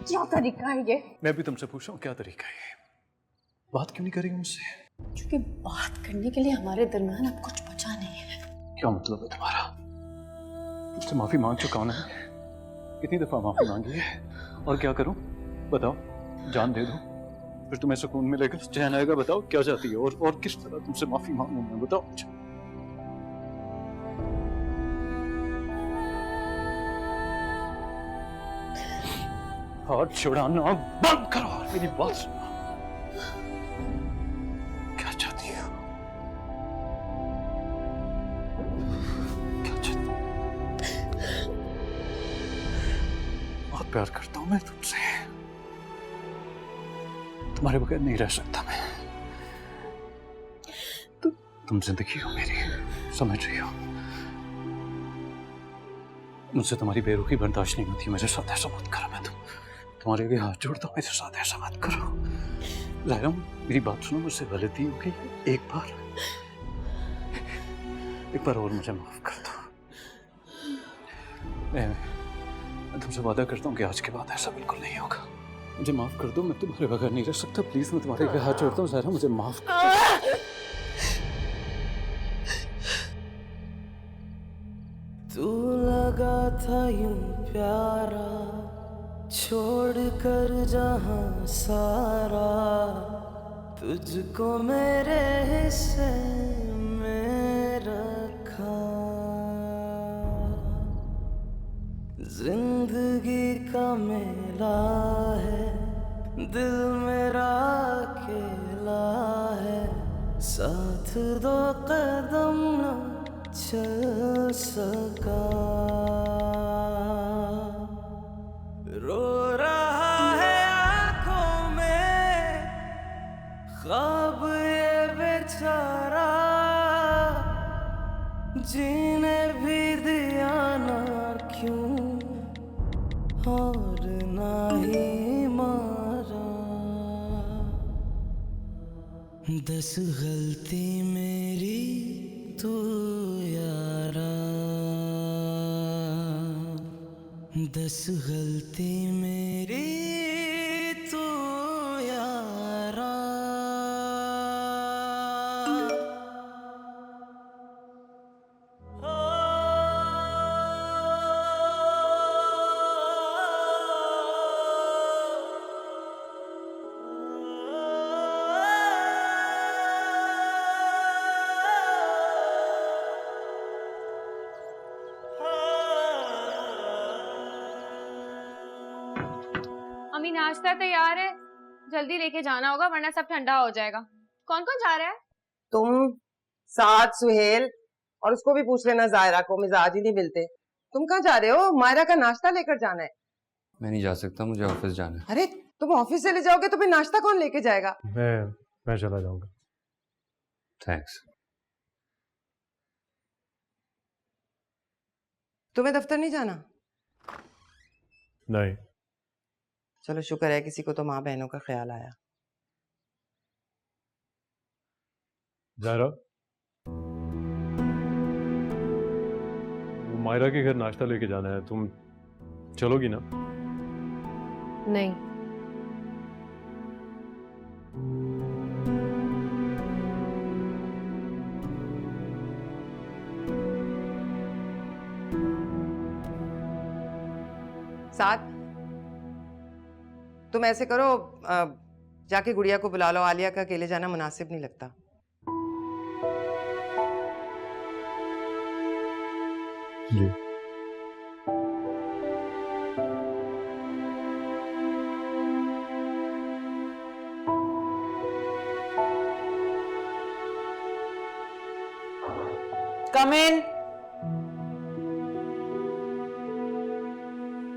क्या तरीका है ये? मैं भी तुमसे पूछ रहा हूँ क्या तरीका है? बात क्यों नहीं करेगी मुझसे? क्योंकि बात करने के लिए हमारे दरमियान अब कुछ बचा नहीं है। क्या मतलब है तुम्हारा? मुझसे माफी मांग चुका हूं ना? कितनी दफा माफी मांगी है? और क्या करूं? बताओ, जान दे दूं? फिर तुम्हें सुकून मिलेगा, चैन आएगा? बताओ क्या चाहती है? और किस तरह तुमसे माफी मांगूं मैं? बताओ मुझे। हाथ छुड़ाना बंद करो और मेरी बात सुनो। क्या चाहती हो? क्या चाहती हो? बहुत प्यार करता हूं मैं तुमसे। तुम्हारे बगैर नहीं रह सकता मैं। तुम जिंदगी हो मेरी, समझ रही हो? मुझसे तुम्हारी बेरुखी बर्दाश्त नहीं होती। मेरे साथ ऐसा मत करो। मैं तुम्हारे आगे हाथ जोड़ता हूँ, मेरे साथ ऐसा मत करो। ज़ाहिरा, मेरी बात सुनो, मुझसे गलती हो गई। एक बार और मुझे माफ कर दो। मैं तुमसे वादा करता हूँ कि आज के बाद ऐसा बिल्कुल नहीं होगा। मुझे माफ कर दो, मैं तुम्हारे बगैर नहीं रह सकता। प्लीज, मैं तुम्हारे आगे हाथ जोड़ता हूँ। ज़ाहिरा, मुझे माफ कर दो। तू लगा था यूं प्यारा, छोड़ कर जहां सारा, तुझको मेरे हिस्से में रखा। जिंदगी का मेला है, दिल मेरा अकेला है, साथ दो कदम न चल सका। रो रहा है आंखों में ख्वाब ये बेचारा, जीने भी दिया ना क्यों और ना ही मारा। 10 गलती मेरी तू यारा, 10 गलती मेरी तू यारा। अम्मी नाश्ता तैयार है, जल्दी लेके जाना होगा वरना सब ठंडा हो जाएगा। कौन कौन जा रहा है? तुम, साथ सुहेल, और उसको भी पूछ लेना, जायरा को। मिजाज ही नहीं मिलते। तुम कहाँ जा रहे हो? मायरा का नाश्ता लेकर जाना है। मैं नहीं जा सकता, मुझे ऑफिस जाना है। अरे तुम ऑफिस चले जाओगे तो फिर नाश्ता कौन लेके जाएगा? मैं चला जाऊंगा। थैंक्स। तुम्हें दफ्तर नहीं जाना? नहीं। चलो शुक्र है किसी को तो माँ बहनों का ख्याल आया। ज़ाहिरा, वो मायरा के घर नाश्ता लेके जाना है, तुम चलोगी ना? नहीं। साथ तुम ऐसे करो, जाके गुड़िया को बुला लो। आलिया का अकेले जाना मुनासिब नहीं लगता। जी। कम इन।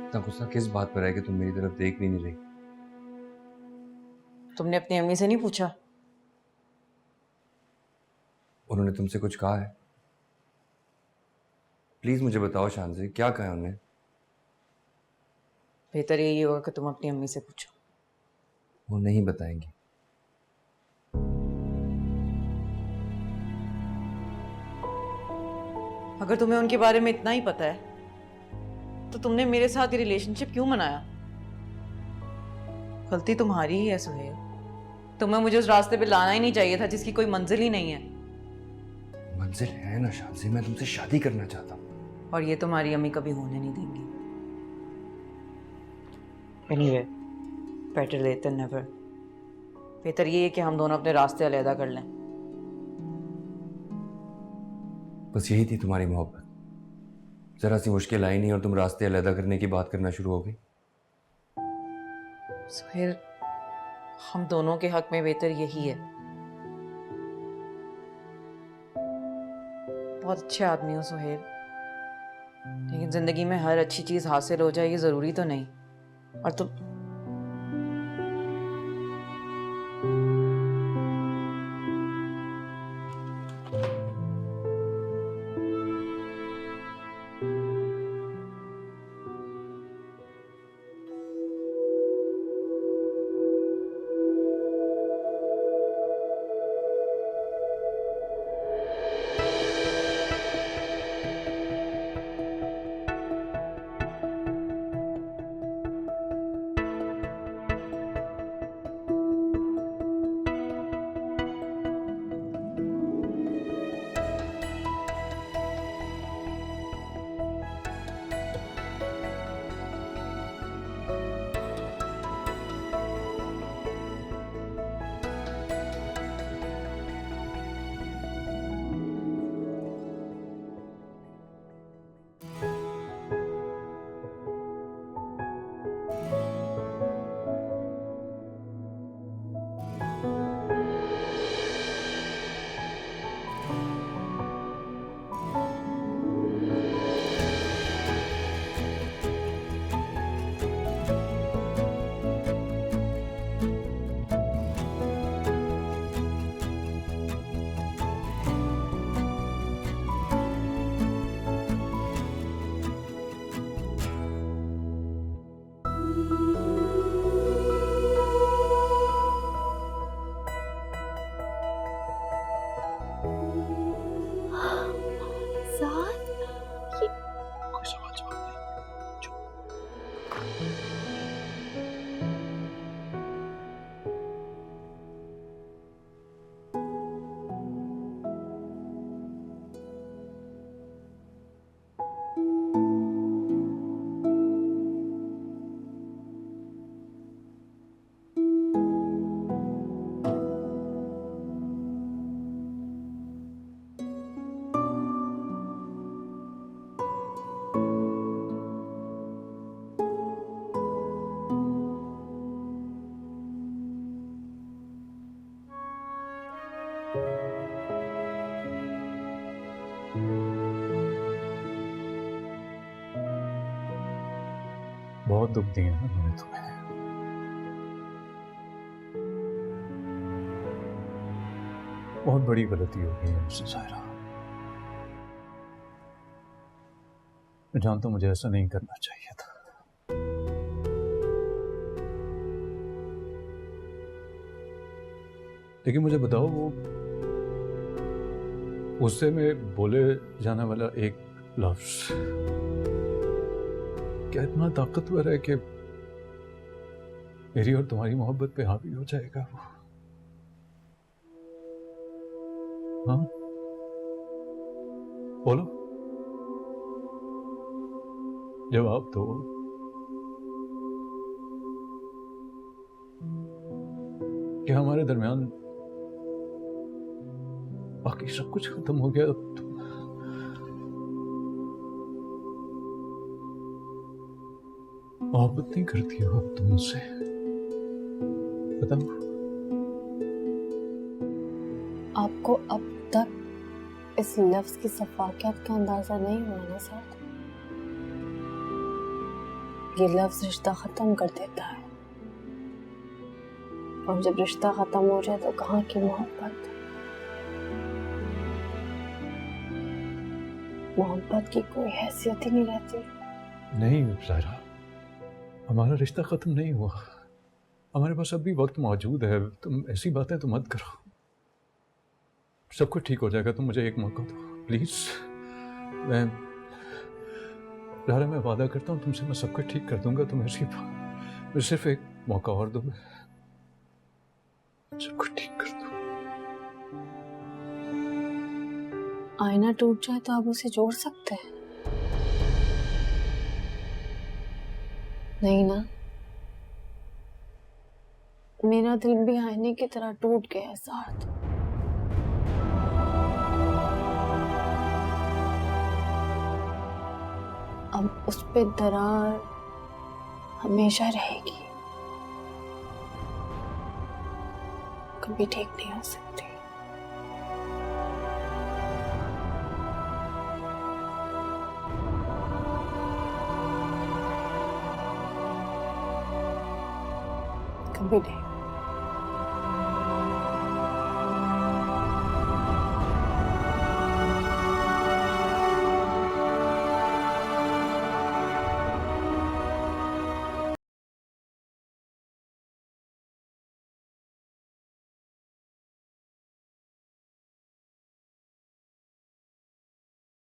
इतना गुस्सा किस बात पर है कि तुम मेरी तरफ देख भी नहीं रही? तुमने अपनी अम्मी से नहीं पूछा? उन्होंने तुमसे कुछ कहा है? प्लीज मुझे बताओ शांति, क्या कहा उन्होंने? बेहतर यही होगा कि तुम अपनी अम्मी से पूछो। वो नहीं बताएंगी। अगर तुम्हें उनके बारे में इतना ही पता है तो तुमने मेरे साथ ये रिलेशनशिप क्यों मनाया? गलती तुम्हारी ही है सुहेल। तुम्हें मुझे उस रास्ते पे लाना ही नहीं चाहिए था जिसकी कोई मंजिल ही नहीं है। मंजिल है ना शांति, मैं तुमसे शादी करना चाहता हूँ। और ये तुम्हारी अम्मी कभी होने नहीं देंगी। Anyway, better late than never. बेहतर ये है कि हम दोनों अपने रास्ते अलहदा कर लें। बस यही थी तुम्हारी मोहब्बत, जरा सी मुश्किल आई नहीं और तुम रास्ते अलहदा करने की बात करना शुरू हो गई। सुहेल, हम दोनों के हक में बेहतर यही है। बहुत अच्छे आदमी हो सुहेल, लेकिन जिंदगी में हर अच्छी चीज हासिल हो जाए ये जरूरी तो नहीं। और तुम बहुत दुख दिए ना मैंने तुम्हें। बहुत बड़ी गलती हो गई है मुझसे सायरा। मैं जानता हूं मुझे ऐसा नहीं करना चाहिए था। लेकिन मुझे बताओ, वो गुस्से में बोले जाने वाला एक लफ्ज क्या इतना ताकतवर है कि मेरी और तुम्हारी मोहब्बत पे हावी हो जाएगा वो? हाँ, बोलो, जवाब दो। क्या हमारे दरमियान बाकी सब कुछ खत्म हो गया? अब तुम मोहब्बत नहीं करती हो अब तुम मुझसे? बताओ। आपको अब तक इस लफ्ज की सफाकियत का अंदाजा नहीं हुआ ना साथ? ये लफ्ज रिश्ता खत्म कर देता है, और जब रिश्ता खत्म हो जाए तो कहाँ की मोहब्बत? मोहब्बत की कोई हैसियत ही नहीं रहती। नहीं सायरा, हमारा रिश्ता खत्म नहीं हुआ। हमारे पास अब भी वक्त मौजूद है। तुम ऐसी बातें तो मत करो। सब कुछ ठीक हो जाएगा। तुम मुझे एक मौका दो प्लीज। मैं वादा करता हूँ तुमसे, मैं सब कुछ ठीक कर दूंगा। तुम ऐसी मुझे सिर्फ एक मौका और दो, मैं सब कुछ ठीक कर दूं। आईना टूट जाए तो आप उसे जोड़ सकते हैं? नहीं ना। मेरा दिल भी आईने की तरह टूट गया है साथ। अब उस पे दरार हमेशा रहेगी, कभी ठीक नहीं हो सकती। कभी नहीं।